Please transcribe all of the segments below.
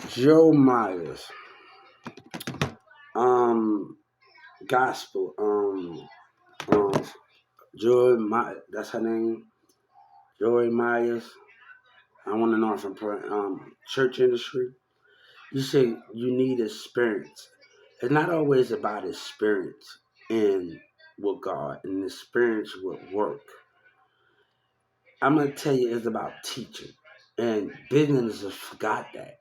Joe Myers, um, gospel, um, that's her name, Joey Myers. I want to know from church industry. You say you need experience. It's not always about experience in with God and experience with work. I'm gonna tell you, it's about teaching, and businesses forgot that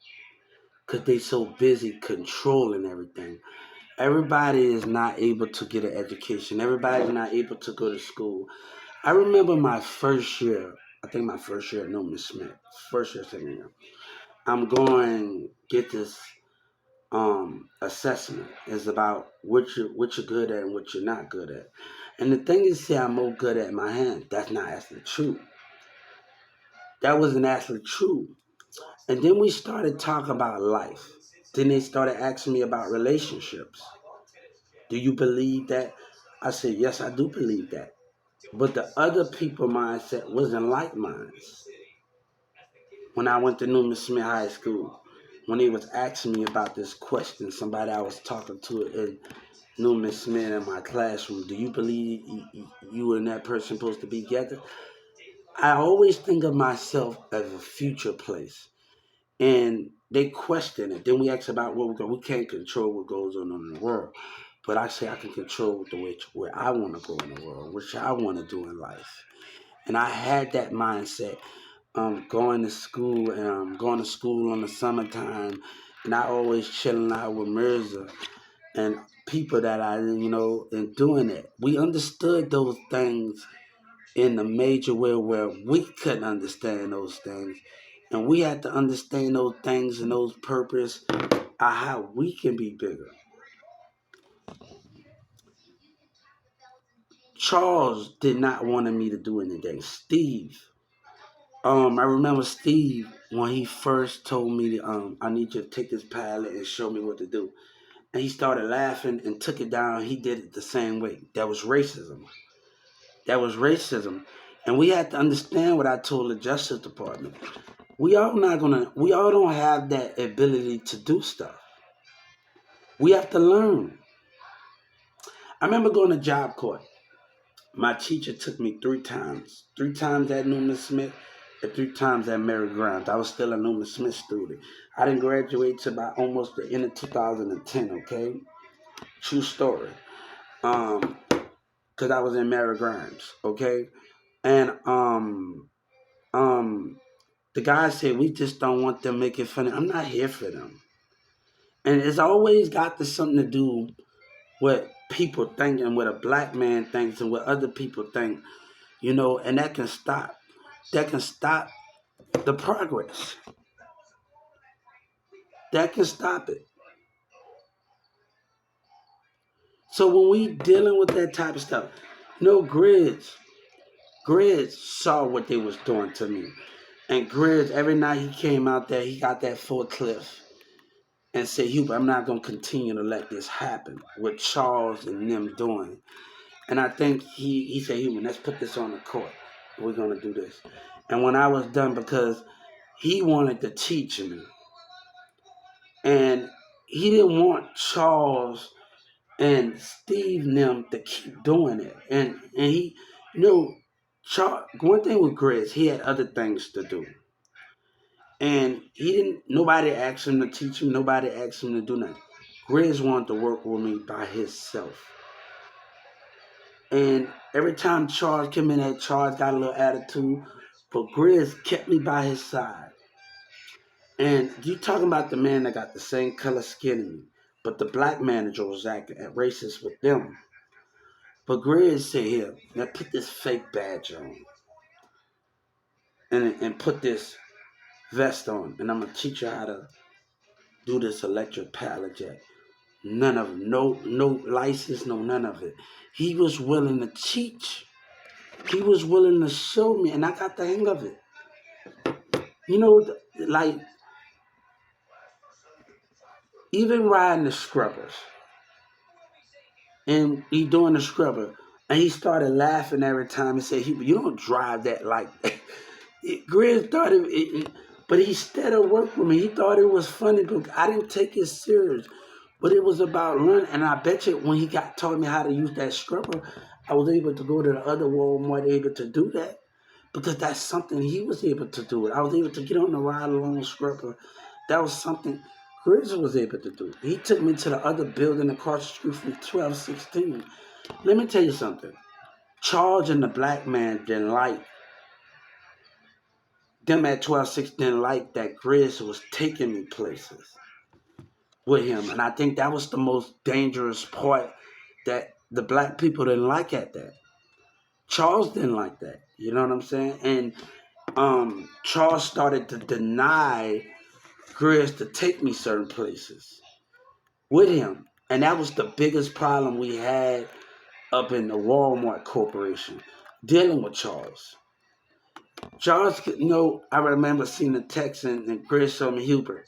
because they so busy controlling everything. Everybody is not able to get an education. Everybody's not able to go to school. I remember my first year. I think my first year at Newman Smith. First year, second year. I'm going get this assessment. It's about what you're good at and what you're not good at. And the thing is, say I'm more good at my hand. That's not actually true. That wasn't actually true. And then we started talking about life. Then they started asking me about relationships. Do you believe that? I said, yes, I do believe that. But the other people mindset wasn't like mine. When I went to Newman Smith High School, when they was asking me about this question, somebody I was talking to in Newman Smith in my classroom, do you believe you and that person supposed to be together? I always think of myself as a future place. And they question it. Then we ask about what we're going. We can't control what goes on in the world, but I say I can control the way where I want to go in the world, which I want to do in life. And I had that mindset. Going to school and going to school in the summertime, and I always chilling out with Mirza and people that and doing it. We understood those things in the major way where we couldn't understand those things. And we had to understand those things and those purpose how we can be bigger. Charles did not want me to do anything. Steve, I remember Steve when he first told me, I need you to take this palette and show me what to do. And he started laughing and took it down. He did it the same way. That was racism. That was racism. And we had to understand what I told the Justice Department. We all don't have that ability to do stuff. We have to learn. I remember going to job court. My teacher took me three times at Newman Smith and three times at Mary Grimes. I was still a Newman Smith student. I didn't graduate till about almost the end of 2010, okay? True story. Because I was in Mary Grimes, okay? And um, the guy said, we just don't want them making fun of. I'm not here for them. And it's always got something to do what people think and what a black man thinks and what other people think, and that can stop. That can stop the progress. That can stop it. So when we dealing with that type of stuff, Grizz saw what they was doing to me. And Grizz, every night he came out there, he got that forklift and said, Hubert, I'm not going to continue to let this happen with Charles and them doing. And I think he said, Hubert, let's put this on the court. We're going to do this. And when I was done, because he wanted to teach me, and he didn't want Charles and Steve and them to keep doing it. And he, Charles, one thing with Grizz, he had other things to do. And he didn't, nobody asked him to teach him, nobody asked him to do nothing. Grizz wanted to work with me by himself. And every time Charles came in, that Charles got a little attitude, but Grizz kept me by his side. And you talking about the man that got the same color skin as me, but the black manager was acting racist with them. But Grizz said, here, now put this fake badge on and put this vest on, and I'm going to teach you how to do this electric pallet jack. None of it. No license, no none of it. He was willing to teach. He was willing to show me, and I got the hang of it. Like, even riding the scrubbers, and he doing the scrubber, and he started laughing every time he said, you don't drive that like that. Grizz started, But he still worked with me. He thought it was funny, but I didn't take it serious. But it was about learning, and I bet you when he got taught me how to use that scrubber, I was able to go to the other Walmart able to do that because that's something he was able to do. I was able to get on the ride along scrubber. That was something Chris was able to do. He took me to the other building across the street from 1216. Let me tell you something. Charles and the black man didn't like them at 1216 didn't like that Grizz was taking me places with him. And I think that was the most dangerous part that the black people didn't like at that. Charles didn't like that. You know what I'm saying? And Charles started to deny Grizz to take me certain places with him. And that was the biggest problem we had up in the Walmart Corporation, dealing with Charles. Charles, I remember seeing the text and Grizz showed me Hubert.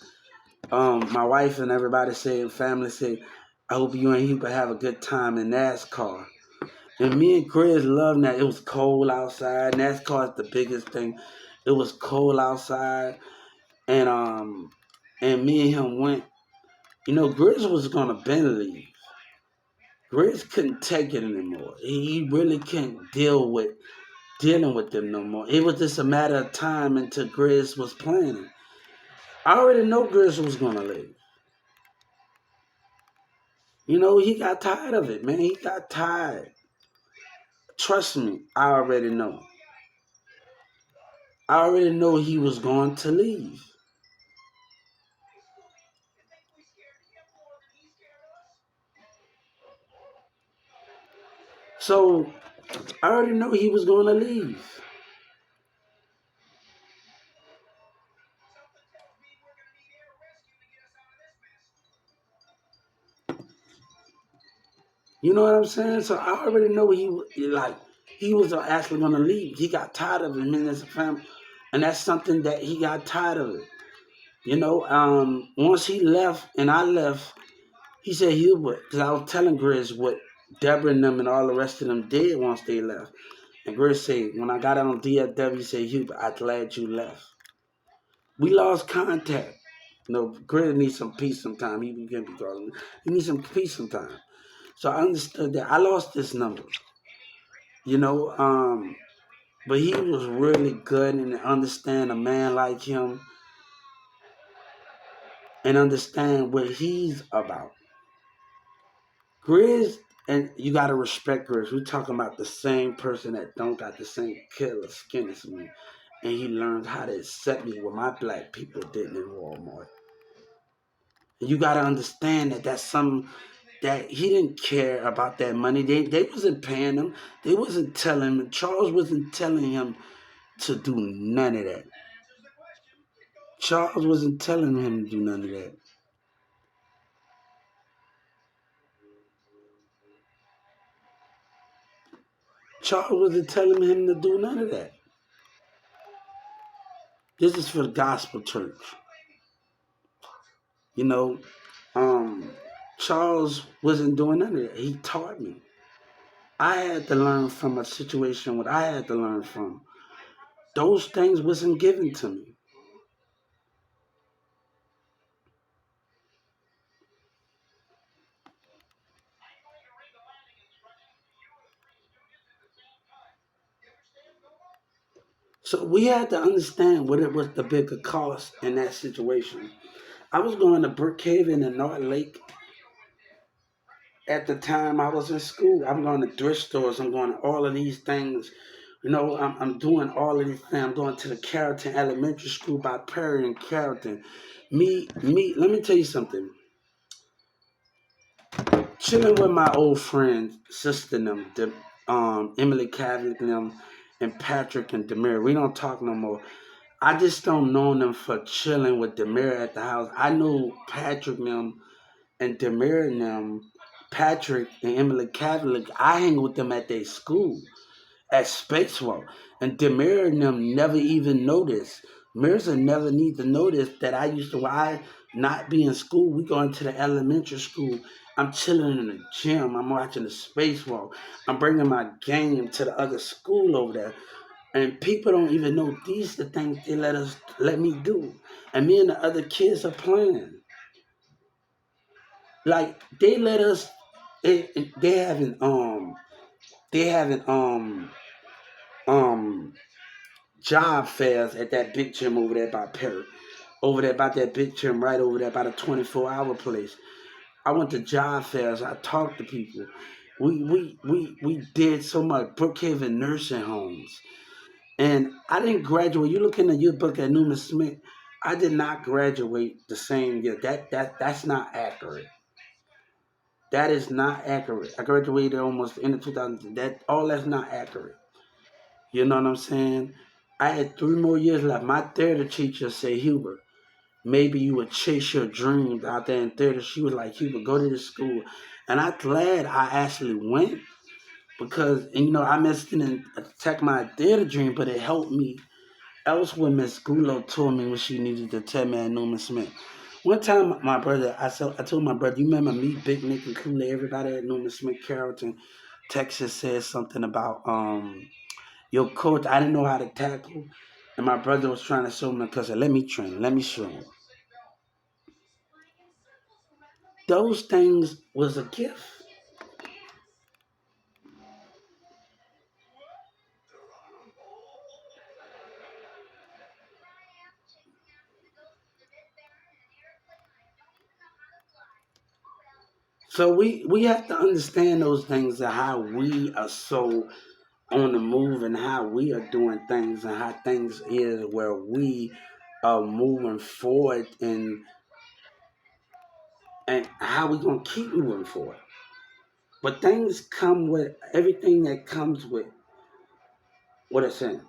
My wife and everybody said, family said, I hope you and Hubert have a good time in NASCAR. And me and Chris loved that. It was cold outside. NASCAR is the biggest thing. It was cold outside, and me and him went. Grizz was gonna bend leave. Grizz couldn't take it anymore. He really couldn't dealing with them no more. It was just a matter of time until Grizz was planning. I already know Grizz was gonna leave. He got tired of it, man. He got tired. Trust me, I already know. I already know he was going to leave. So I already know he was going to leave. You know what I'm saying? So I already know he was actually going to leave. He got tired of him and his family, and that's something that he got tired of it. Once he left and I left, he said Hubert, because I was telling Grizz what Deborah and them and all the rest of them did once they left. And Grizz said, when I got out on DFW, he said, Hubert, I'm glad you left. We lost contact. Grizz needs some peace sometime. He can't be calling me. He needs some peace sometime. So I understood that. I lost this number. You know, um, but he was really good and understand a man like him and understand what he's about. Grizz, and you gotta respect Grizz. We're talking about the same person that don't got the same killer skin as me. And he learned how to accept me what my black people didn't in Walmart. And you gotta understand that that's some that he didn't care about that money. They wasn't paying him. They wasn't telling him. Charles wasn't telling him to do none of that. Charles wasn't telling him to do none of that. Charles wasn't telling him to do none of that. This is for the gospel church. You know, um, Charles wasn't doing none of that. He taught me. I had to learn from a situation what I had to learn from. Those things wasn't given to me. So we had to understand what it was the bigger cost in that situation. I was going to Brookhaven and North Lake at the time I was in school. I'm going to thrift stores. I'm going to all of these things. I'm doing all of these things. I'm going to the Carrollton Elementary School by Perry and Carrollton. Let me tell you something. Chilling with my old friends, sister and them, Emily Catholic and them, and Patrick and Demir. We don't talk no more. I just don't know them for chilling with Demir at the house. I know Patrick and them and Demir and them, Patrick and Emily Catholic. I hang with them at their school at Spacewalk. And Demir and them never even noticed. Mirza never need to notice that I used to, while I not be in school, we going to the elementary school. I'm chilling in the gym. I'm watching the spacewalk. I'm bringing my game to the other school over there. And people don't even know these the things they let me do. And me and the other kids are playing. Like they let us they having um job fairs at that big gym over there by Perry. Over there about that big gym right over there by the 24-hour place. I went to job fairs, I talked to people. We did so much Brookhaven nursing homes. And I didn't graduate. You look in the yearbook at Newman Smith. I did not graduate the same year. That's not accurate. That is not accurate. I graduated almost in the 2000. That's not accurate. You know what I'm saying? I had 3 more years left. My theater teacher said, Hubert, maybe you would chase your dreams out there in theater. She was like, Hubert, go to this school. And I'm glad I actually went because, and, I missed it and attack my theater dream, but it helped me. Else what Miss Gulo told me what she needed to tell me at Newman Smith. One time, my brother, I told my brother, you remember me, Big Nick, and Kool everybody at Newman Smith, Carrollton, Texas, said something about your coach. I didn't know how to tackle, and my brother was trying to show me because let me train, let me show him. Those things was a gift. So we have to understand those things and how we are so on the move and how we are doing things and how things is where we are moving forward and how we gonna keep moving forward. But things come with everything that comes with what it's in,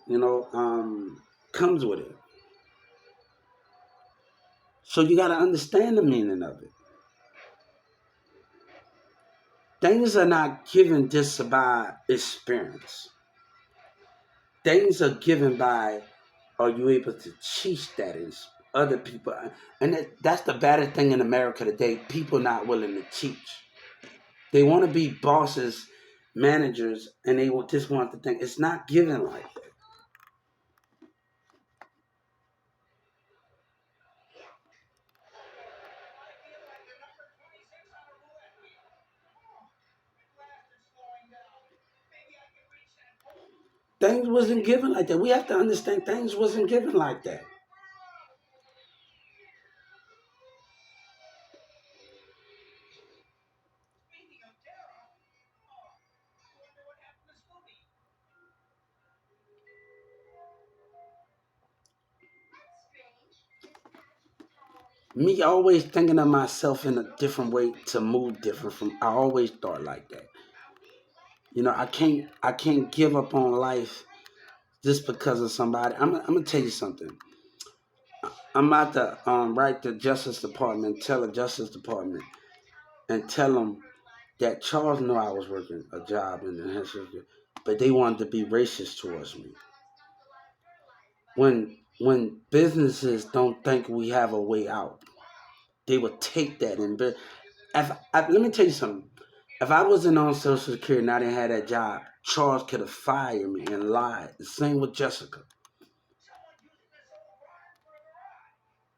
comes with it. So you gotta understand the meaning of it. Things are not given just by experience. Things are given by are you able to teach that is other people and that's the baddest thing in America today, people not willing to teach. They want to be bosses, managers, and they just want to think it's not given like that. Things wasn't given like that. We have to understand things wasn't given like that. Me always thinking of myself in a different way to move different from I always thought like that. I can't give up on life just because of somebody. I'm gonna tell you something. I'm about to write the Justice Department, tell the Justice Department, and tell them that Charles knew I was working a job in the history, but they wanted to be racist towards me. When businesses don't think we have a way out, they would take that and let me tell you something. If I wasn't on Social Security and I didn't have that job, Charles could have fired me and lied. The same with Jessica.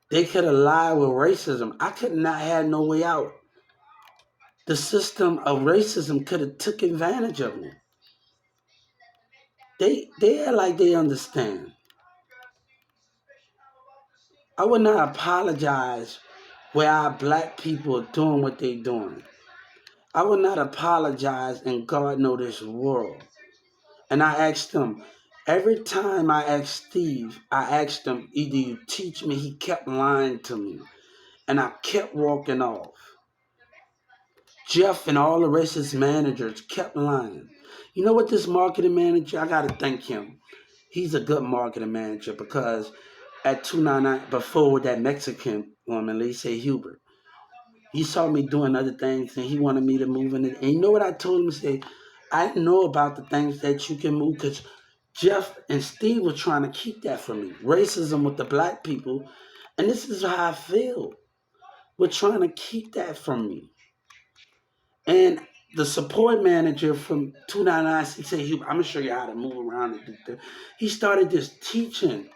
They could have lied with racism. I could not have no way out. The system of racism could have took advantage of me. They act like they understand. I would not apologize where our black people are doing what they doing. I would not apologize in God know this world. And I asked him, every time I asked Steve, I asked him, either you teach me, he kept lying to me. And I kept walking off. Jeff and all the racist managers kept lying. You know what this marketing manager, I gotta thank him. He's a good marketing manager because at 299 before that Mexican woman, Lisa Hubert, he saw me doing other things and he wanted me to move in it. And you know what I told him? Say, I didn't know about the things that you can move because Jeff and Steve were trying to keep that from me. Racism with the black people. And this is how I feel. We're trying to keep that from me. And the support manager from 299, he said, I'm gonna show you how to move around and do that. He started just teaching.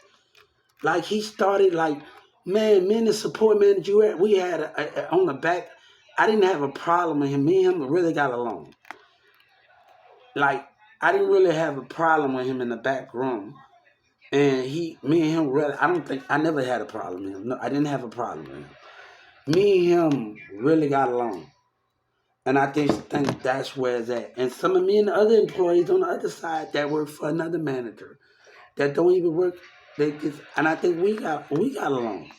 Like he started like, man, me and the support manager, we had on the back. I didn't have a problem with him. Me and him really got along. Like I didn't really have a problem with him in the back room. And me and him really, I don't think, I never had a problem with him. No, I didn't have a problem with him. Me and him really got along. And I think that's where it's at. And some of me and the other employees on the other side that work for another manager that don't even work, they just, and I think we got along.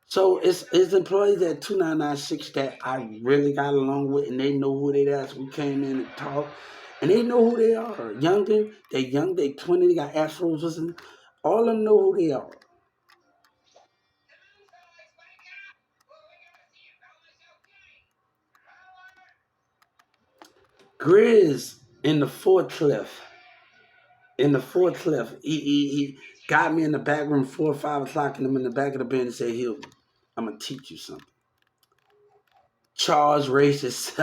So it's employees at 2996 that I really got along with, and they know who they are. So we came in and talked, and they know who they are. Younger, they young, they 20, they got afros, and all of them know who they are. Grizz in the forklift, he got me in the back room 4 or 5 o'clock, and I'm in the back of the bed and said, "Hilton, I'm gonna teach you something." Charles racist.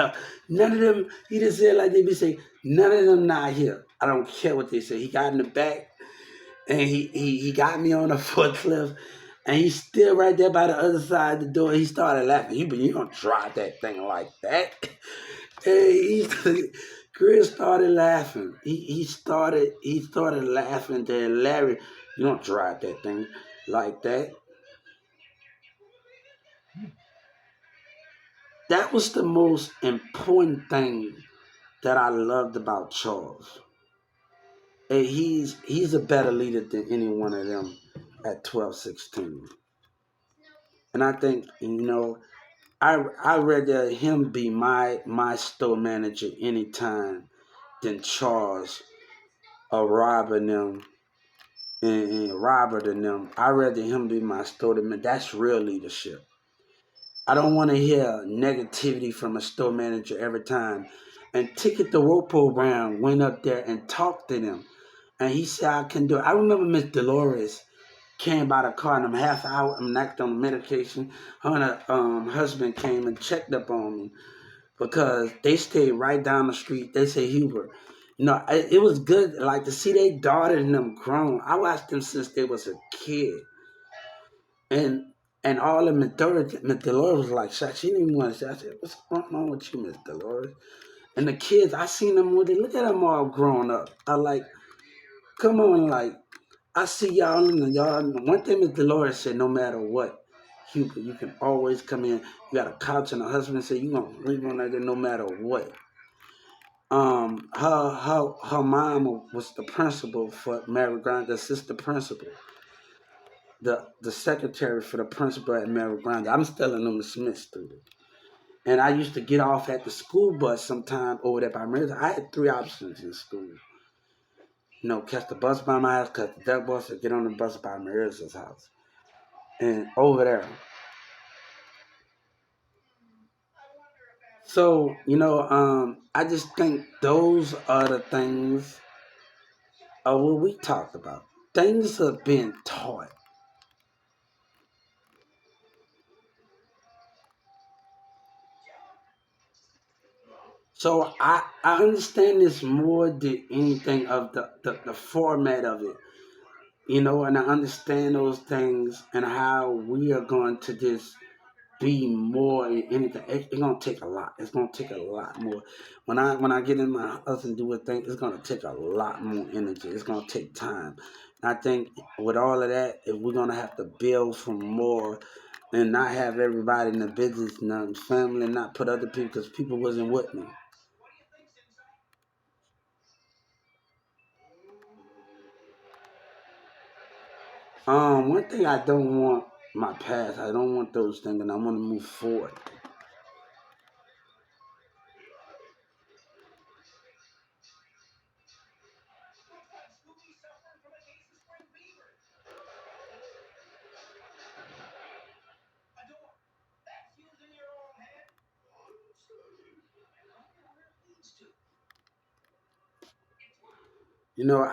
None of them, he just said like they be saying, none of them not here. I don't care what they say. He got in the back and he got me on a forklift and he's still right there by the other side of the door. He started laughing. You don't drive that thing like that. Hey, Chris started laughing. He started laughing. Then Larry, you don't drive that thing like that. That was the most important thing that I loved about Charles. And he's a better leader than any one of them at 12, 16. And I think, I rather him be my store manager anytime than Charles or Robert and them and Robert and them. I rather him be my store manager. That's real leadership. I don't want to hear negativity from a store manager every time. And Ticket the Rope program went up there and talked to them. And he said, I can do it. I remember Miss Dolores came by the car and I'm half hour, I'm knocked on the medication. Her and her husband came and checked up on me because they stayed right down the street. They say, Hubert, it was good, like to see their daughter and them grown. I watched them since they was a kid. And all of Miss Dolores was like, she didn't even want to say, I said, what's going on with you, Miss Dolores? And the kids, I seen them when they look at them all grown up. I like, come on, like, I see y'all and y'all. One thing Miss Dolores said, no matter what, you can always come in. You got a couch and a husband say you gonna leave on that no matter what. Her mom was the principal for Mary Grande, the assistant principal, the secretary for the principal at Mary Grande. I'm still a Newman Smith student. And I used to get off at the school bus sometime over there by Mary. I had 3 options in school. Catch the bus by my house, catch the duck bus, or get on the bus by Marissa's house. And over there. So, I just think those are the things of what we talked about. Things are being taught. So I understand this more than anything of the format of it. And I understand those things and how we are going to just be more in anything. It's gonna take a lot. It's gonna take a lot more. When I get in my house and do a thing, it's gonna take a lot more energy. It's gonna take time. And I think with all of that, if we're gonna have to build from more and not have everybody in the business, not family, not put other people because people wasn't with me. One thing I don't want my past. I don't want those things, and I want to move forward.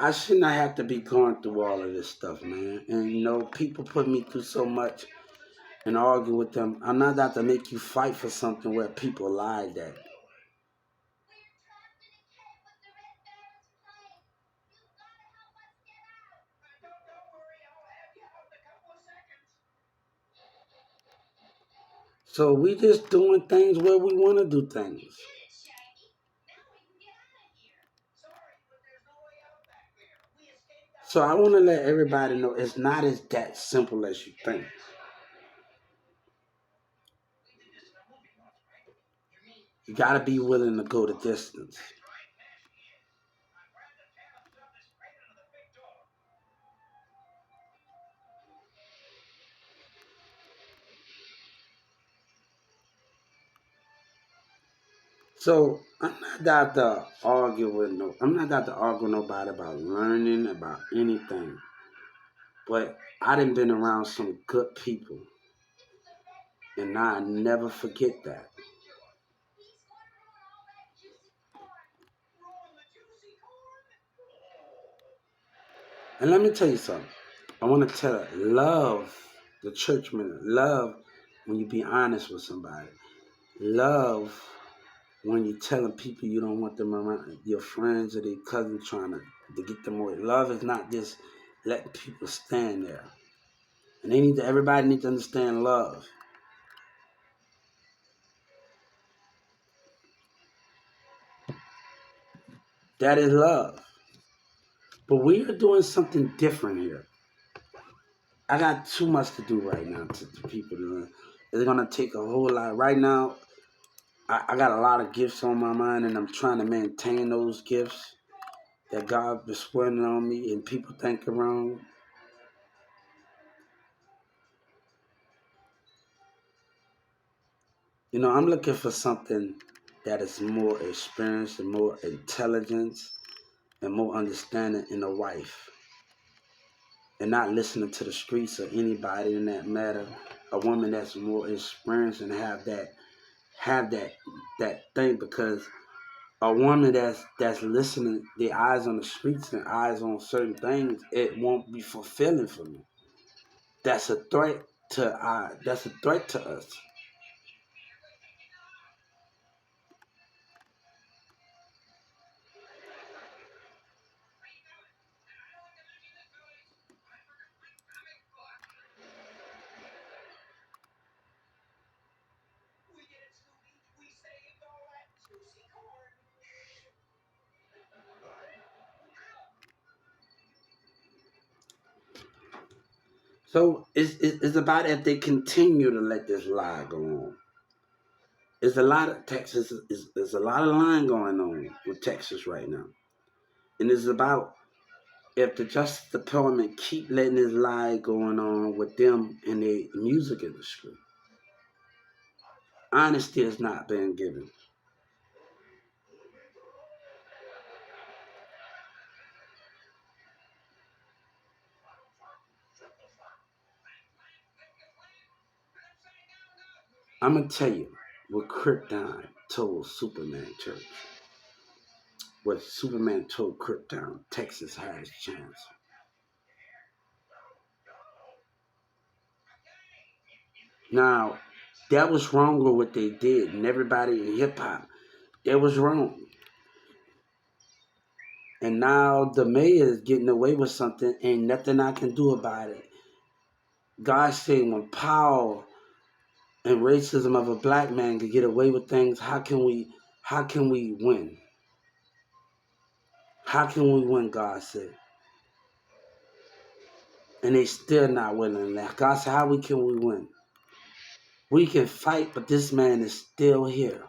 I should not have to be going through all of this stuff, man. And people put me through so much and argue with them. I'm not out to make you fight for something where people lied at. So we just doing things where we want to do things. So I want to let everybody know it's not as that simple as you think. You got to be willing to go the distance. So I'm not out to argue with no. I'm not out to argue with nobody about learning about anything. But I done been around some good people, and I never forget that. And let me tell you something. I want to tell love the churchman. Love when you be honest with somebody. Love when you're telling people you don't want them around your friends or their cousins trying to get them away. Love is not just letting people stand there. And everybody needs to understand love. That is love. But we are doing something different here. I got too much to do right now to people. It's gonna take a whole lot. Right now, I got a lot of gifts on my mind, and I'm trying to maintain those gifts that God bestowed on me, and people think around. I'm looking for something that is more experience and more intelligence and more understanding in a wife, and not listening to the streets or anybody in that matter. A woman that's more experienced and have that thing, because a woman that's listening, the eyes on the streets and eyes on certain things, it won't be fulfilling for me. That's a threat that's a threat to us. So it's about if they continue to let this lie go on. There's a lot of Texas there's a lot of lying going on with Texas right now. And it's about if the Justice Department keep letting this lie going on with them in the music industry. Honesty is not being given. I'm gonna tell you what Krypton told Superman Church. What Superman told Krypton, Texas has a chance. Now, that was wrong with what they did, and everybody in hip hop, that was wrong. And now the mayor is getting away with something, ain't nothing I can do about it. God said when power and racism of a black man can get away with things, how can we win? How can we win, God said? And they still not willing. Now God said, can we win? We can fight, but this man is still here.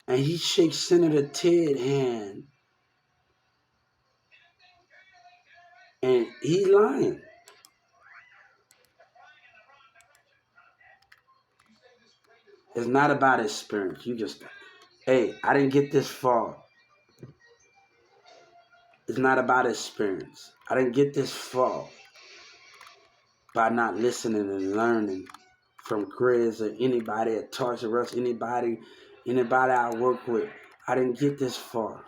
And he shakes Senator Ted hand, and he's lying. It's not about experience. Hey, I didn't get this far. It's not about experience. I didn't get this far by not listening and learning from Grizz or anybody at Toys R Us, anybody I work with. I didn't get this far.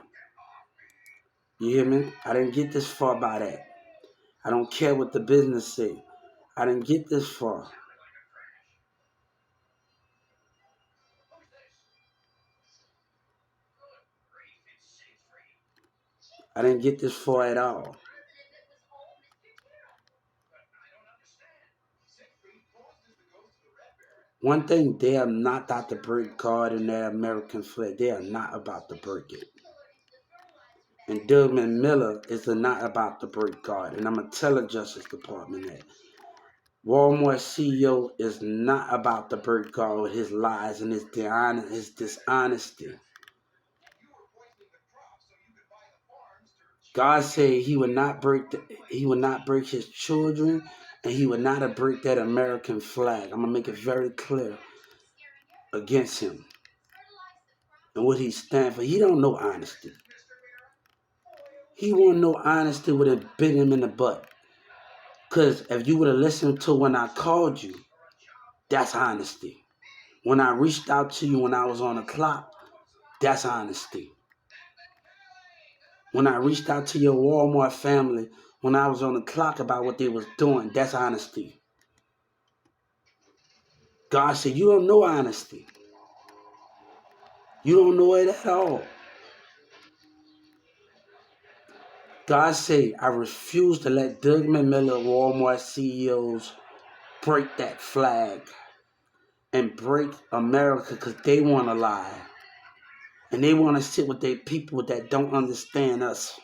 You hear me? I didn't get this far by that. I don't care what the business say. I didn't get this far. I didn't get this far at all. One thing, they are not out to break God and their American flag. They are not about to break it. And Douglas Miller is not about to break God. And I'm going to tell the Justice Department that. Walmart CEO is not about to break God with his lies and his dishonesty. God said he would not break his children, and he would not break that American flag. I'm gonna make it very clear against him and what he stands for. He don't know honesty. He won't know honesty would have bit him in the butt. Cause if you would have listened to when I called you, that's honesty. When I reached out to you when I was on the clock, that's honesty. When I reached out to your Walmart family when I was on the clock about what they was doing, that's honesty. God said, you don't know honesty. You don't know it at all. God said, I refuse to let Douglas Miller, Walmart CEOs break that flag and break America because they want to lie. And they want to sit with their people that don't understand us.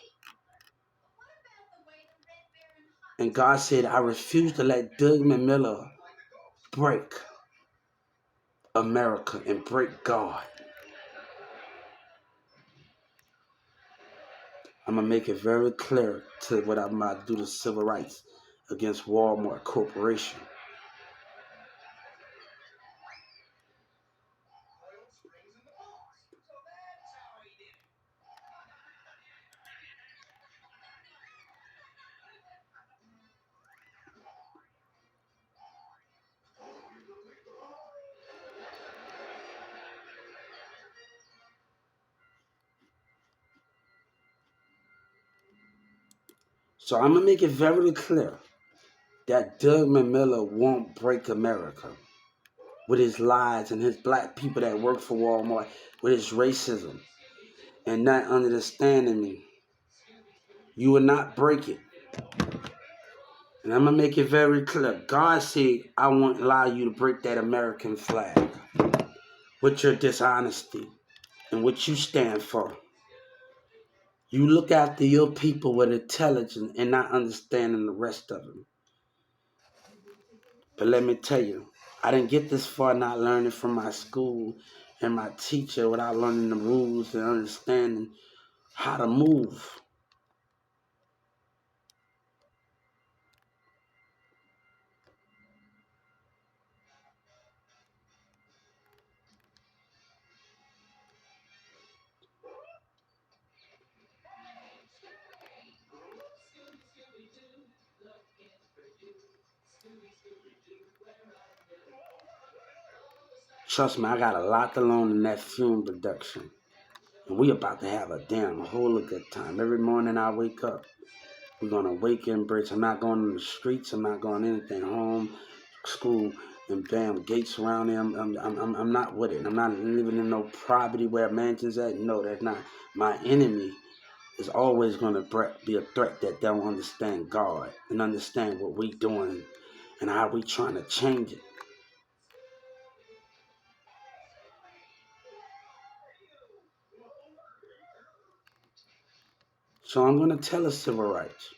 And God said, I refuse to let Douglas Miller break America and break God. I'm going to make it very clear to what I'm about to do to civil rights against Walmart Corporation. So I'm going to make it very clear that Douglas Miller won't break America with his lies and his black people that work for Walmart, with his racism and not understanding me. You will not break it. And I'm going to make it very clear. God said, I won't allow you to break that American flag with your dishonesty and what you stand for. You look after your people with intelligence and not understanding the rest of them. But let me tell you, I didn't get this far not learning from my school and my teacher without learning the rules and understanding how to move. Trust me, I got a lot to learn in that film production. And we about to have a damn whole of good time. Every morning I wake up, we're gonna wake in bridge. I'm not going in the streets. I'm not going anything. Home, school, and bam, gates around there. I'm not with it. I'm not living in no property where mansions at. No, that's not. My enemy is always gonna be a threat that don't understand God and understand what we doing and how we trying to change it. So I'm gonna tell us civil rights.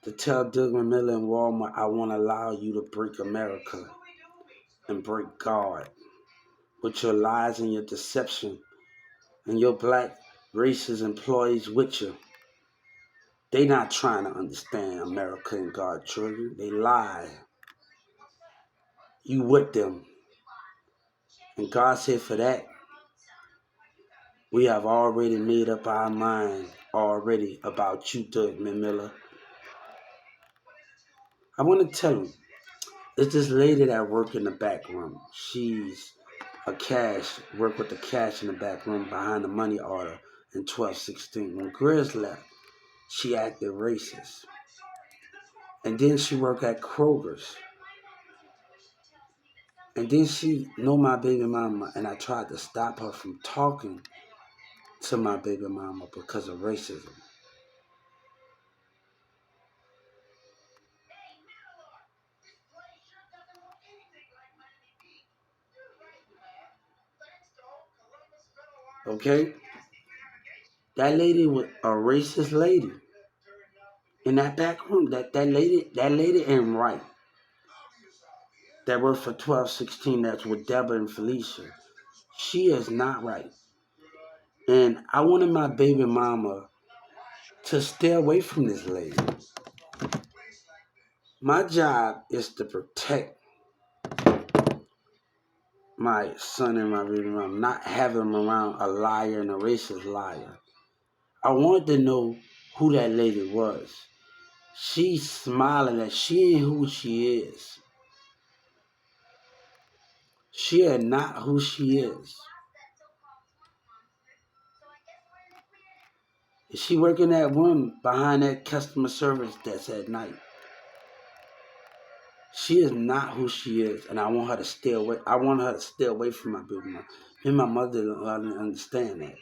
To tell Douglas Miller and Walmart, I won't allow you to break America and break God with your lies and your deception and your black racist employees with you. They not trying to understand America and God, children. They lie. You with them. And God said for that, we have already made up our mind already about you, Douglas Miller. I want to tell you, it's this lady that work in the back room. She's work with the cash in the back room behind the money order in 1216. When Grizz left, she acted racist. And then she worked at Kroger's. And then she know my baby mama, and I tried to stop her from talking to my baby mama because of racism. Okay? That lady was a racist lady in that back room. That lady ain't right. That worked for 1216, that's with Deborah and Felicia. She is not right. And I wanted my baby mama to stay away from this lady. My job is to protect my son and my baby mama, not have him around a liar and a racist liar. I wanted to know who that lady was. She's smiling that she ain't who she is. She is not who she is. She working that room behind that customer service desk at night. She is not who she is, and I want her to stay away. I want her to stay away from my baby mama. Me and my mother didn't understand that.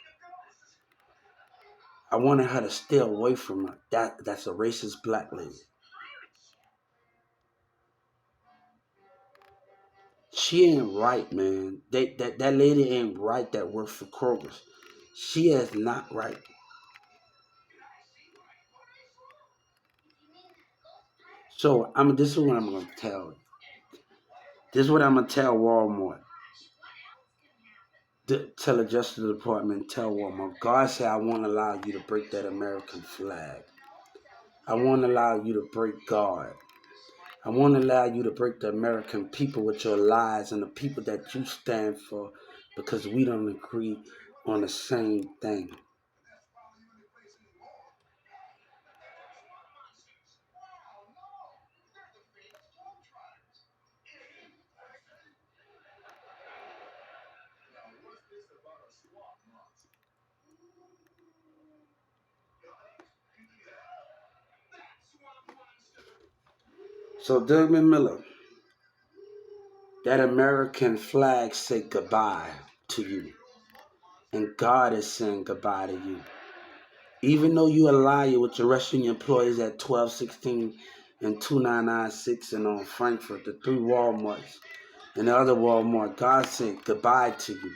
I wanted her to stay away from her. That's a racist black lady. She ain't right, man. That lady ain't right that works for Kroger's. She is not right. So this is what I'm gonna tell. This is what I'm gonna tell Walmart. Tell the Justice Department, tell Walmart. God said I won't allow you to break that American flag. I won't allow you to break God. I won't allow you to break the American people with your lies and the people that you stand for because we don't agree on the same thing. So, Doug Miller, that American flag said goodbye to you. And God is saying goodbye to you. Even though you a liar with your Russian employees at 1216 and 2996 and on Frankfurt, the three Walmarts and the other Walmart, God said goodbye to you.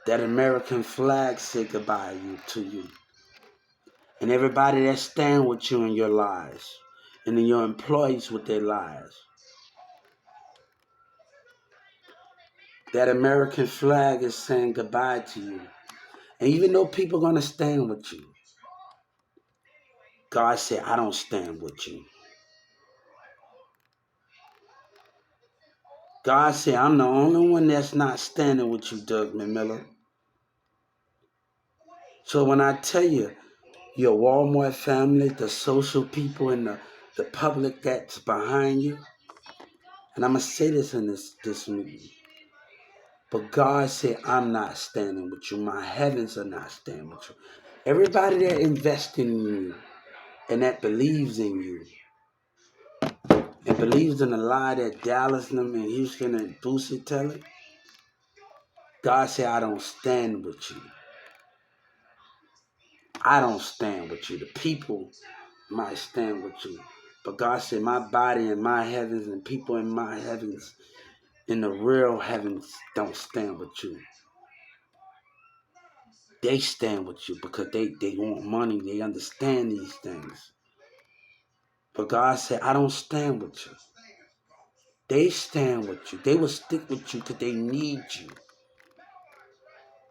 That American flag said goodbye to you. And everybody that stand with you in your lies. And in your employees with their lies. That American flag is saying goodbye to you. And even though people are going to stand with you, God said, I don't stand with you. God said, I'm the only one that's not standing with you, Doug Miller. So when I tell you, your Walmart family, the social people, and the public that's behind you, and I'm going to say this in this meeting, but God said, I'm not standing with you. My heavens are not standing with you. Everybody that invests in you and that believes in you and believes in the lie that Dallas and them and Houston and Boosie telling, God said, I don't stand with you. I don't stand with you. The people might stand with you. But God said, my body and my heavens and people in my heavens, in the real heavens, don't stand with you. They stand with you because they want money. They understand these things. But God said, I don't stand with you. They stand with you. They will stick with you because they need you.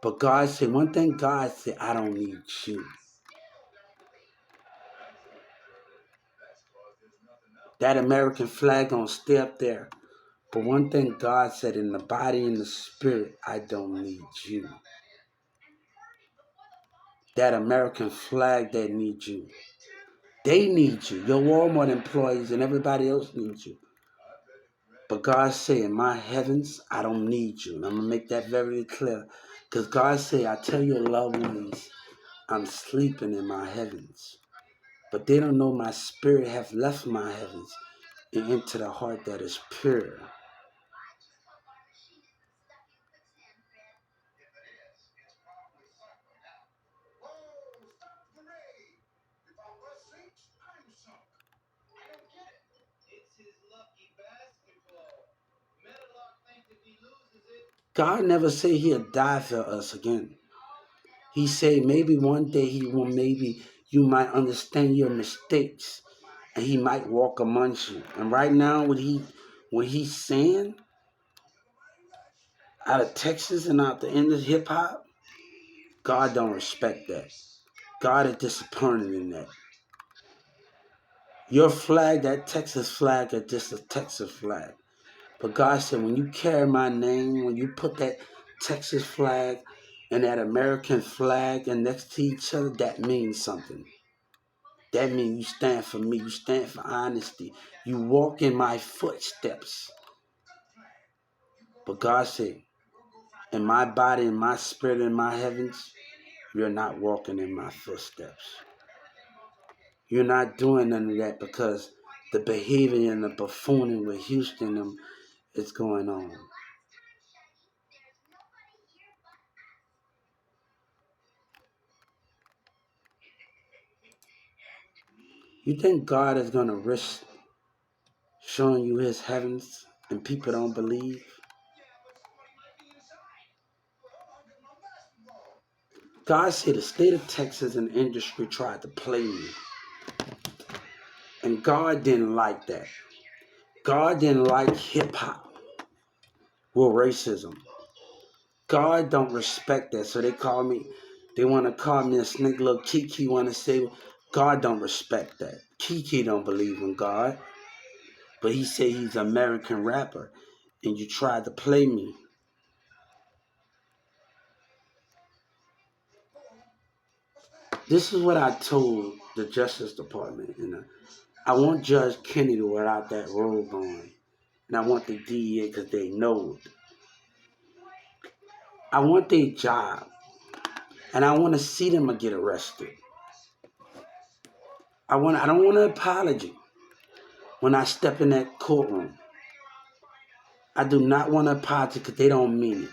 But God said, one thing God said, I don't need you. That American flag gonna stay up there. But one thing God said, in the body and the spirit, I don't need you. That American flag that needs you. They need you. Your Walmart employees and everybody else needs you. But God said, in my heavens, I don't need you. And I'm going to make that very clear. Because God said, I tell your loved ones, I'm sleeping in my heavens. But they don't know my spirit have left my heavens and into the heart that is pure. God never said he'll die for us again. He said maybe one day maybe you might understand your mistakes and he might walk amongst you. And right now what he's saying out of Texas and out the end of hip hop, God don't respect that. God is disappointed in that. Your flag, that Texas flag, is just a Texas flag. But God said, when you carry my name, when you put that Texas flag and that American flag and next to each other, that means something. That means you stand for me. You stand for honesty. You walk in my footsteps. But God said, in my body, in my spirit, in my heavens, you're not walking in my footsteps. You're not doing none of that because the behavior and the buffooning with Houston is going on. You think God is going to risk showing you his heavens and people don't believe? God said the state of Texas and industry tried to play me. And God didn't like that. God didn't like hip hop with racism. God don't respect that. So they want to call me a snake. Look, Kiki want to say, God don't respect that. Kiki don't believe in God. But he said he's an American rapper. And you tried to play me. This is what I told the Justice Department. And I want Judge Kennedy without that robe on. And I want the DEA because they know it. I want their job. And I want to see them get arrested. I don't want an apology when I step in that courtroom. I do not want an apology because they don't mean it.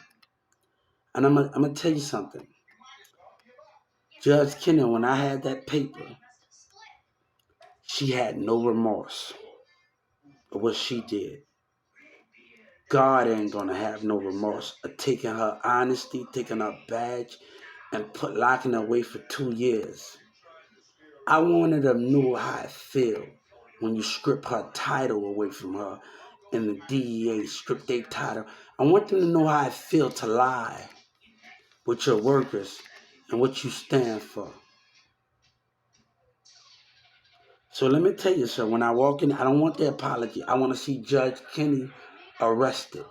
And I'm going to tell you something. Judge Kennedy, when I had that paper, she had no remorse of what she did. God ain't going to have no remorse of taking her honesty, taking her badge, and locking her away for 2 years. I wanted them to know how it feel when you strip her title away from her and the DEA strip their title. I want them to know how it feel to lie with your workers and what you stand for. So let me tell you, sir, when I walk in, I don't want the apology. I want to see Judge Kennedy arrested.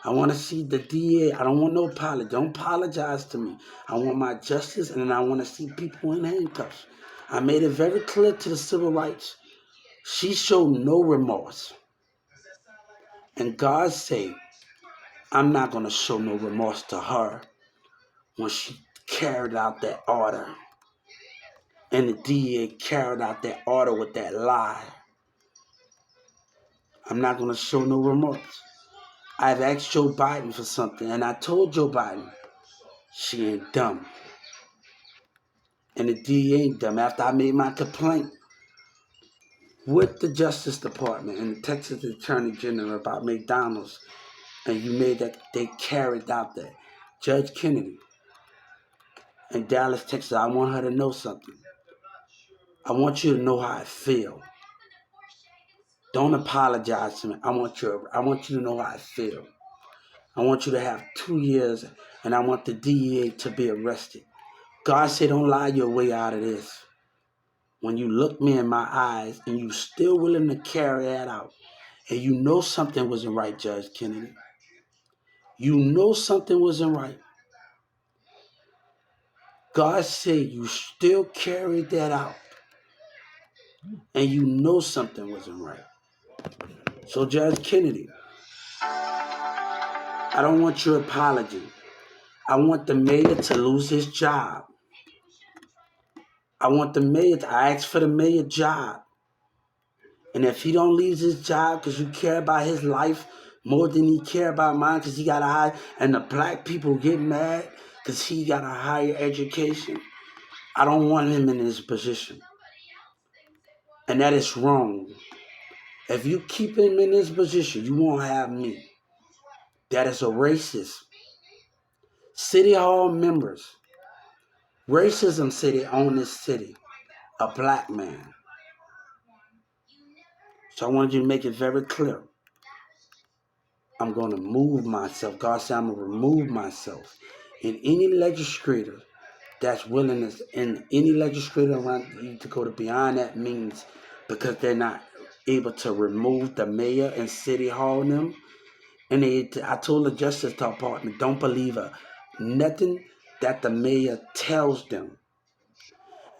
I want to see the DA. I don't want no apology. Don't apologize to me. I want my justice, and then I want to see people in handcuffs. I made it very clear to the civil rights. She showed no remorse. And God said, I'm not going to show no remorse to her when she carried out that order. And the DA carried out that order with that lie. I'm not going to show no remorse. I've asked Joe Biden for something, and I told Joe Biden, she ain't dumb. And the DA ain't dumb. After I made my complaint with the Justice Department and the Texas Attorney General about McDonald's, and you made that, they carried out that. Judge Kennedy in Dallas, Texas, I want her to know something. I want you to know how I feel. Don't apologize to me. I want you to know how I feel. I want you to have 2 years, and I want the DEA to be arrested. God said, don't lie your way out of this. When you look me in my eyes and you still willing to carry that out, and you know something wasn't right, Judge Kennedy. You know something wasn't right. God said you still carried that out, and you know something wasn't right. So, Judge Kennedy, I don't want your apology. I want the mayor to lose his job. I ask for the mayor job. And if he don't lose his job because you care about his life more than he care about mine because he got a high, and the black people get mad because he got a higher education, I don't want him in his position. And that is wrong. If you keep him in his position, you won't have me. That is a racist. City Hall members, Racism said they own this city, a black man. So I wanted you to make it very clear. I'm going to move myself. God said I'm going to remove myself. And any legislator that's willing to, and any legislator around you to go to beyond that means because they're not able to remove the mayor and city hall and them. And I told the Justice Department, don't believe nothing that the mayor tells them.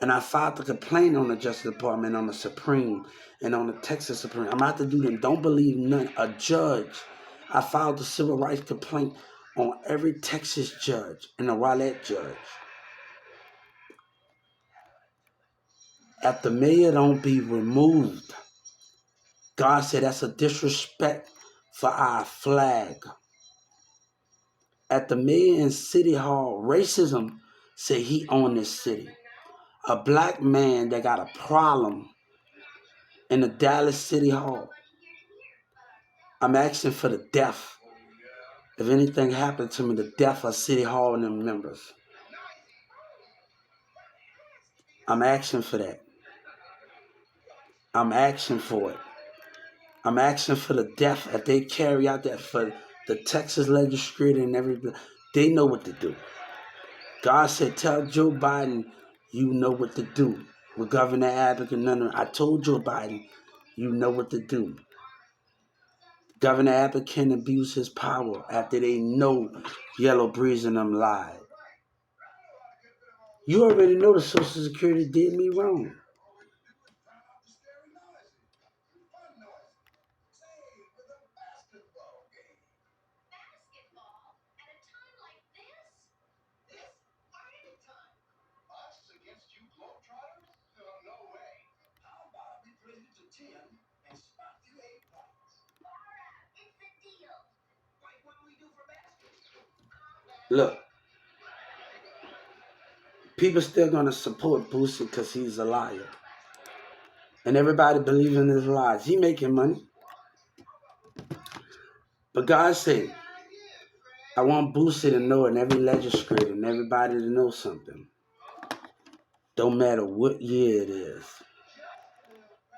And I filed a complaint on the Justice Department, on the Supreme, and on the Texas Supreme. I'm about to do them. Don't believe none. A judge. I filed a civil rights complaint on every Texas judge and a Rowlett judge. If the mayor don't be removed, God said that's a disrespect for our flag. At the mayor and city hall, racism said he owned this city. A black man that got a problem in the Dallas City Hall. I'm asking for the death. If anything happened to me, the death of City Hall and them members. I'm asking for that. I'm asking for it. I'm asking for the death. If they carry out that for the Texas legislature and everybody, they know what to do. God said, tell Joe Biden, you know what to do. With Governor Abbott and none of I told Joe Biden, you know what to do. Governor Abbott can abuse his power after they know Yellow Breeze and them lied. You already know the Social Security did me wrong. Look, people still gonna support Boosie because he's a liar. And everybody believing his lies. He making money. But God said, I want Boosie to know and every legislator and everybody to know something. Don't matter what year it is.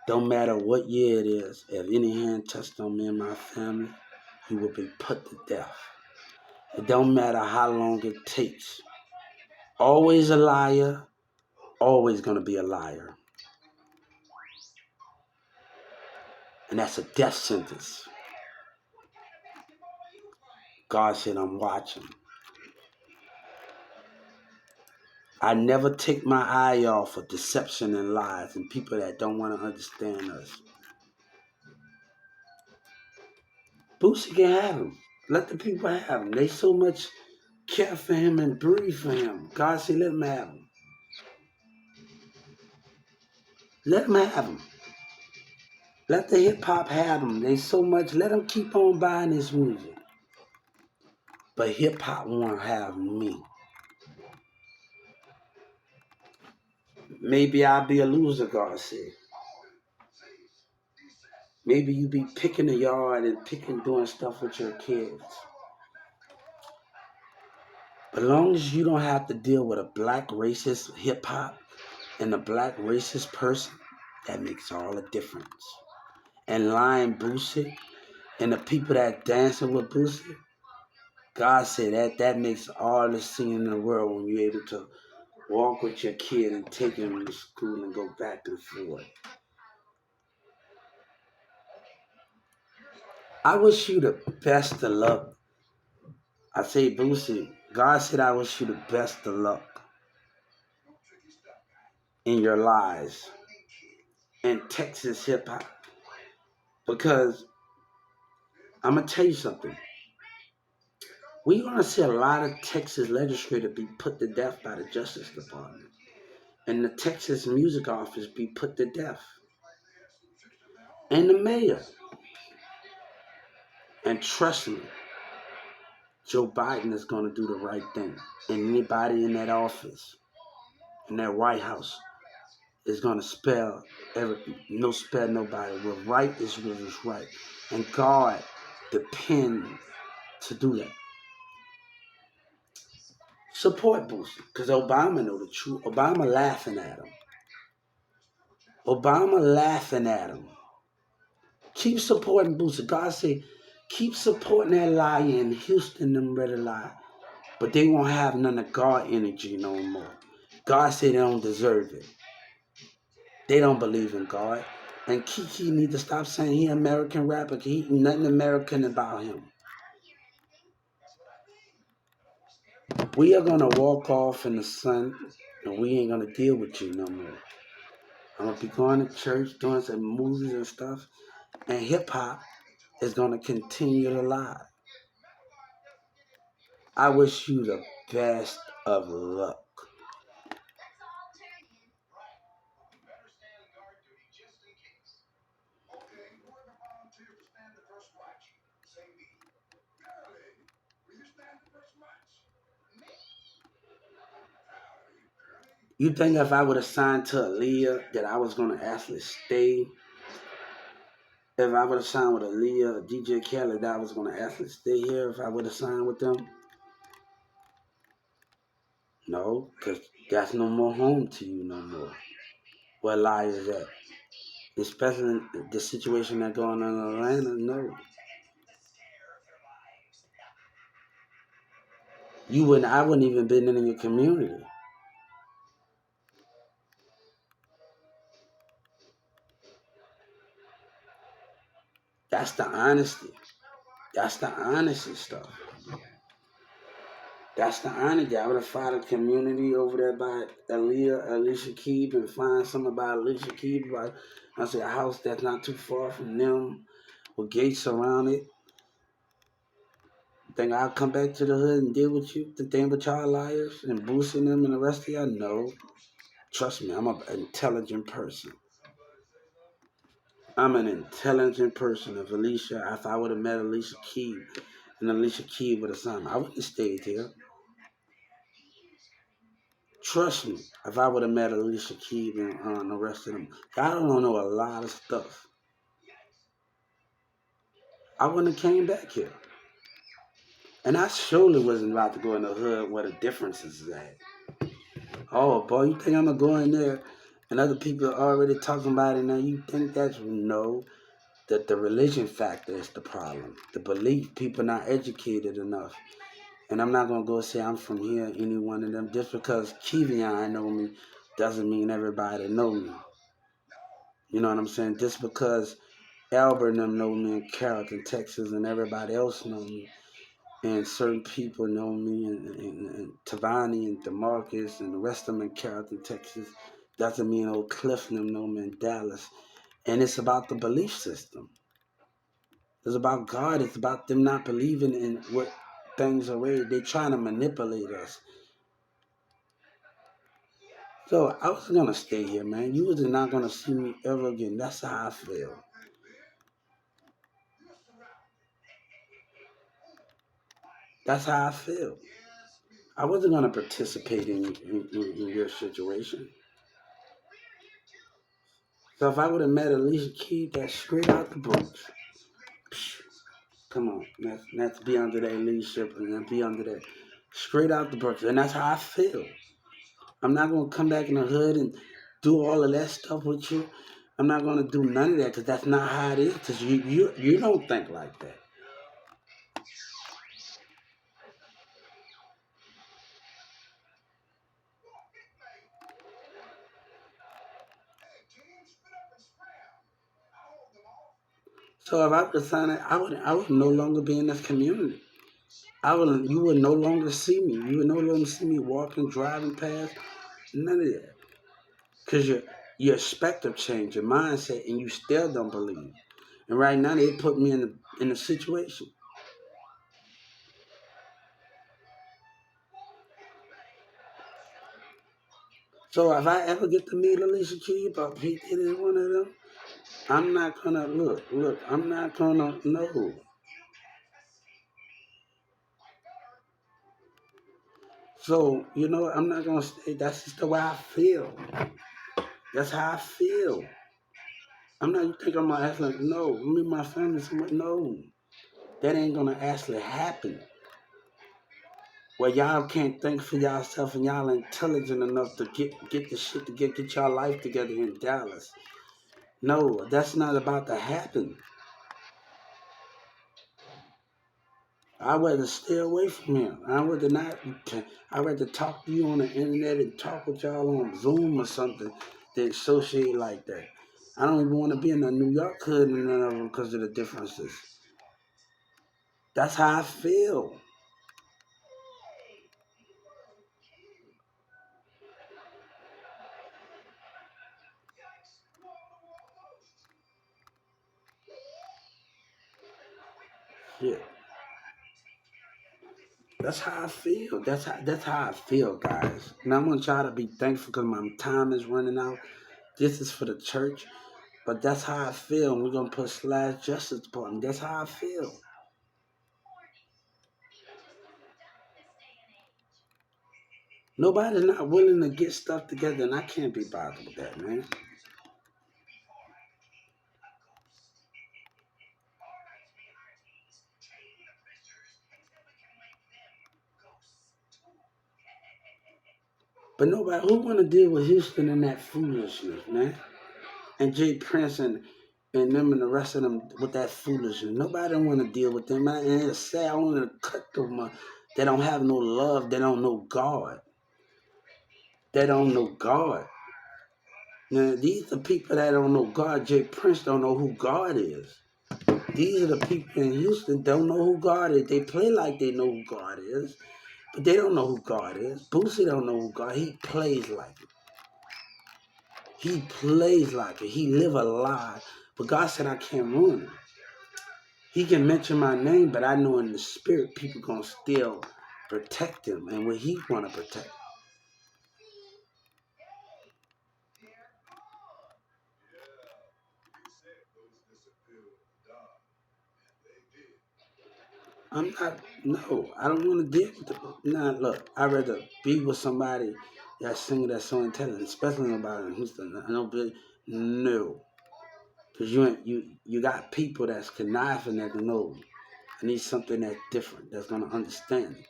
Don't matter what year it is. If any hand touched on me and my family, he will be put to death. It don't matter how long it takes. Always a liar, always gonna be a liar. And that's a death sentence. God said, I'm watching. I never take my eye off of deception and lies and people that don't want to understand us. Boosie can have him. Let the people have him. They so much care for him and breathe for him. God said, let him have him. Let him have him. Let the hip hop have him. They so much. Let him keep on buying his music. But hip hop won't have me. Maybe I'll be a loser, God said. Maybe you be picking the yard and doing stuff with your kids. But as long as you don't have to deal with a black racist hip hop and a black racist person, that makes all the difference. And lying Boosie and the people that dancing with Boosie, God said that makes all the singing in the world when you're able to walk with your kid and take him to school and go back and forth. I wish you the best of luck. I say, Boosie, God said I wish you the best of luck in your lives in Texas hip hop. Because I'm going to tell you something. We're going to see a lot of Texas legislators be put to death by the Justice Department. And the Texas Music Office be put to death. And the mayor. And trust me, Joe Biden is going to do the right thing. And anybody in that office, in that White House, is going to spare nobody. What right is what is right. And God depends to do that. Support Boosie, because Obama know the truth. Obama laughing at him. Obama laughing at him. Keep supporting Boosie. God say, keep supporting that liar in Houston, them ready lie. But they won't have none of God energy no more. God said they don't deserve it. They don't believe in God. And Kiki need to stop saying he American rapper. He nothing American about him. We are gonna walk off in the sun, and we ain't gonna deal with you no more. I'm gonna be going to church, doing some movies and stuff, and hip hop is gonna continue to lie. I wish you the best of luck. You think if I would have signed to Aaliyah that I was gonna actually stay? If I would have signed with Aaliyah or DJ Khaled, that I was gonna actually stay here if I would have signed with them? No, because that's no more home to you no more. Where lie is at? Especially in the situation that going on in Atlanta, no. I wouldn't even been in your community. That's the honesty. That's the honesty stuff. That's the honesty. I would have found a community over there by Alicia Keys, and find something about Alicia Keys. I say a house that's not too far from them with gates around it. Think I'll come back to the hood and deal with you? The thing with y'all liars and boosting them and the rest of y'all? No. Trust me, I'm an intelligent person. I'm an intelligent person. If I would have met Alicia Keys and Alicia Keys would have signed, I wouldn't have stayed here. Trust me, if I would have met Alicia Keys and the rest of them, I don't know a lot of stuff. I wouldn't have came back here. And I surely wasn't about to go in the hood where the differences is at. Oh, boy, you think I'm going to go in there and other people are already talking about it now? You think that's no? That the religion factor is the problem. The belief, people not educated enough. And I'm not going to go say I'm from here, any one of them. Just because Kevion know me doesn't mean everybody know me. You know what I'm saying? Just because Albert and them know me in Carrollton, Texas, and everybody else know me, and certain people know me, and Tavani and DeMarcus and the rest of them in Carrollton, Texas, doesn't mean old Cliff and them know me in Dallas. And it's about the belief system. It's about God. It's about them not believing in what things are ready. They're trying to manipulate us. So I was gonna stay here, man. You was not gonna see me ever again. That's how I feel. That's how I feel. I wasn't gonna participate in your situation. So if I would have met Alicia Keys, that's straight out the books. Come on, let's be under that leadership and then be under that straight out the books, and that's how I feel. I'm not gonna come back in the hood and do all of that stuff with you. I'm not gonna do none of that because that's not how it is. Because you don't think like that. So if I decided I would no longer be in this community. You would no longer see me. You would no longer see me walking, driving past. None of that. Because your perspective changed, your mindset, and you still don't believe. And right now they put me in a situation. So if I ever get to meet Alicia Keys or Pete Diddy, one of them, I'm not gonna look. I'm not gonna know. So I'm not gonna stay. That's just the way I feel. That's how I feel. I'm not. You think I'm gonna act like no? Me and my family. No, that ain't gonna actually happen. Well, y'all can't think for yourself and y'all intelligent enough to get the shit to get y'all life together in Dallas. No, that's not about to happen. I'd rather stay away from him. I'd rather not. I'd rather talk to you on the internet and talk with y'all on Zoom or something than associate like that. I don't even want to be in the New York hood and none of them because of the differences. That's how I feel. Yeah. That's how I feel. That's how I feel, guys. And I want y'all to be thankful because my time is running out. This is for the church, but that's how I feel. And we're gonna put slash justice department. That's how I feel. Nobody's not willing to get stuff together, and I can't be bothered with that, man. But nobody who want to deal with Houston and that foolishness, man, and Jay Prince and them and the rest of them with that foolishness. Nobody want to deal with them, man. And it's sad. I want to cut them. They don't have no love. They don't know God. They don't know God. Now these are people that don't know God. Jay Prince don't know who God is. These are the people in Houston don't know who God is. They play like they know who God is, but they don't know who God is. Boosie don't know who God. He plays like it. He plays like it. He live a lie. But God said I can't ruin him. He can mention my name, but I know in the spirit people gonna still protect him and what he wanna protect. I'm not. No, I don't want to deal with the. Nah, look, I'd rather be with somebody that's singing that's so intelligent, especially about in Houston. I don't be, no, because you got people that's conniving at the nose. I need something that's different, that's gonna understand it.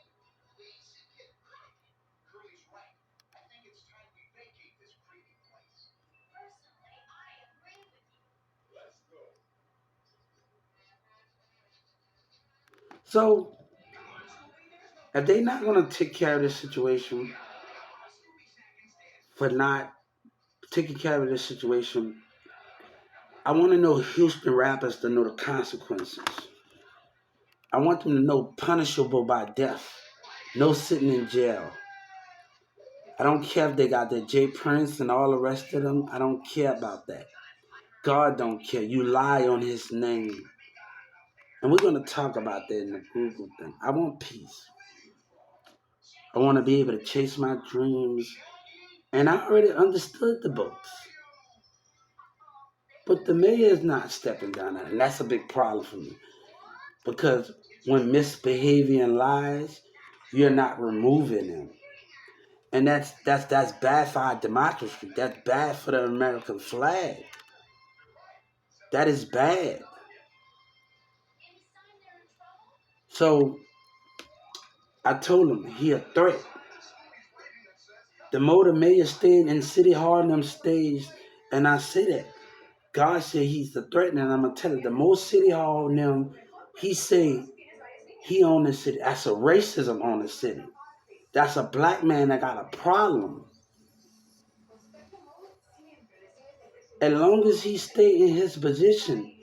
So if they not gonna take care of this situation for not taking care of this situation, I want to know Houston rappers to know the consequences. I want them to know punishable by death, no sitting in jail. I don't care if they got the Jay Prince and all the rest of them. I don't care about that. God don't care. You lie on his name. And we're going to talk about that in the Google thing. I want peace. I want to be able to chase my dreams. And I already understood the books. But the mayor is not stepping down that. And that's a big problem for me. Because when misbehavior and lies, you're not removing them. And that's bad for our democracy. That's bad for the American flag. That is bad. So I told him he a threat. The more the mayor stayed in City Hall and them stays, and I say that God said he's the threat, and I'm gonna tell you the more City Hall and them, he say he own the city. That's a racism on the city. That's a black man that got a problem. As long as he stay in his position,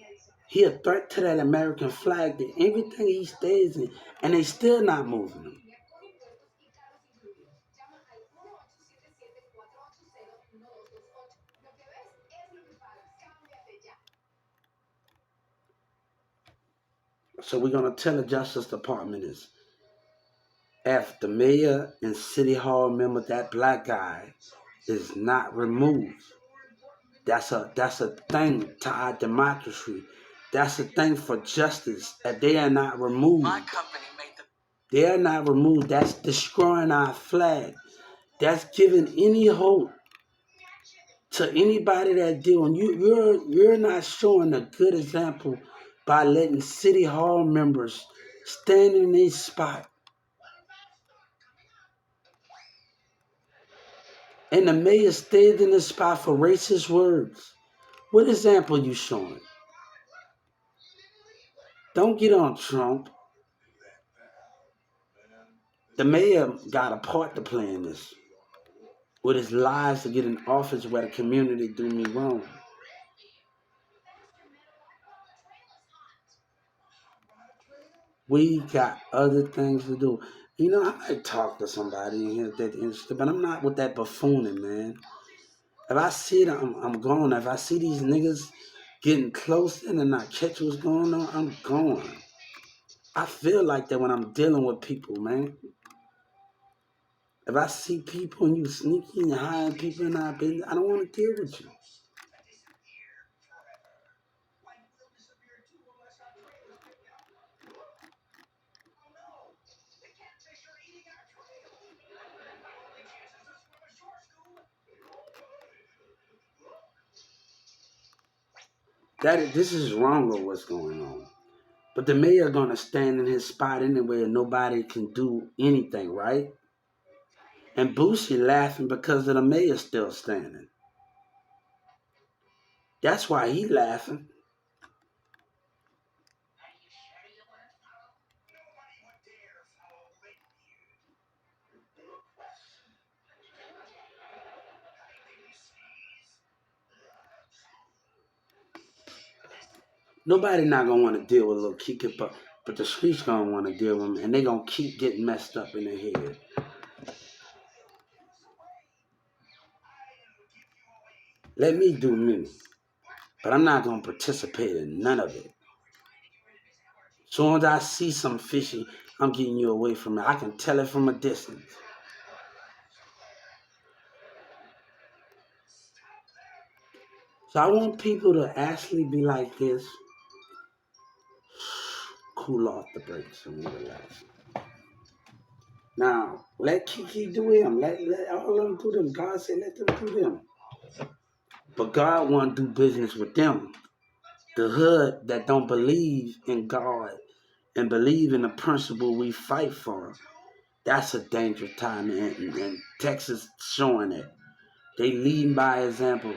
he a threat to that American flag, that everything he stays in, and they still not moving him. So we're gonna tell the Justice Department is if the mayor and city hall member, that black guy, is not removed. That's a thing to our democracy. That's a thing for justice. If they are not removed, they are not removed. That's destroying our flag. That's giving any hope to anybody that doing you're not showing a good example by letting city hall members stand in their spot And the mayor stayed in the spot for racist words. What example you showing? Don't get on Trump. The mayor got a part to play in this with his lies to get in office where the community do me wrong. We got other things to do. You know, I might talk to somebody in here that's interested, but I'm not with that buffooning, man. If I see it, I'm gone. If I see these niggas getting close in and I catch what's going on, I'm gone. I feel like that when I'm dealing with people, man. If I see people and you sneaky and hiring people in our business, I don't want to deal with you. This is wrong with what's going on. But the mayor gonna stand in his spot anyway and nobody can do anything, right? And Boosie laughing because of the mayor still standing. That's why he laughing. Nobody not gonna want to deal with Lil Keke, but the streets gonna want to deal with him, and they gonna keep getting messed up in their head. Let me do me, but I'm not gonna participate in none of it. Soon as I see some fishy, I'm getting you away from it. I can tell it from a distance. So I want people to actually be like this. Cool off the brakes and relax. Now, let Keke do him. Let all of them do them. God said let them do them. But God want to do business with them. The hood that don't believe in God and believe in the principle we fight for, that's a dangerous time. And Texas showing it. They leading by example.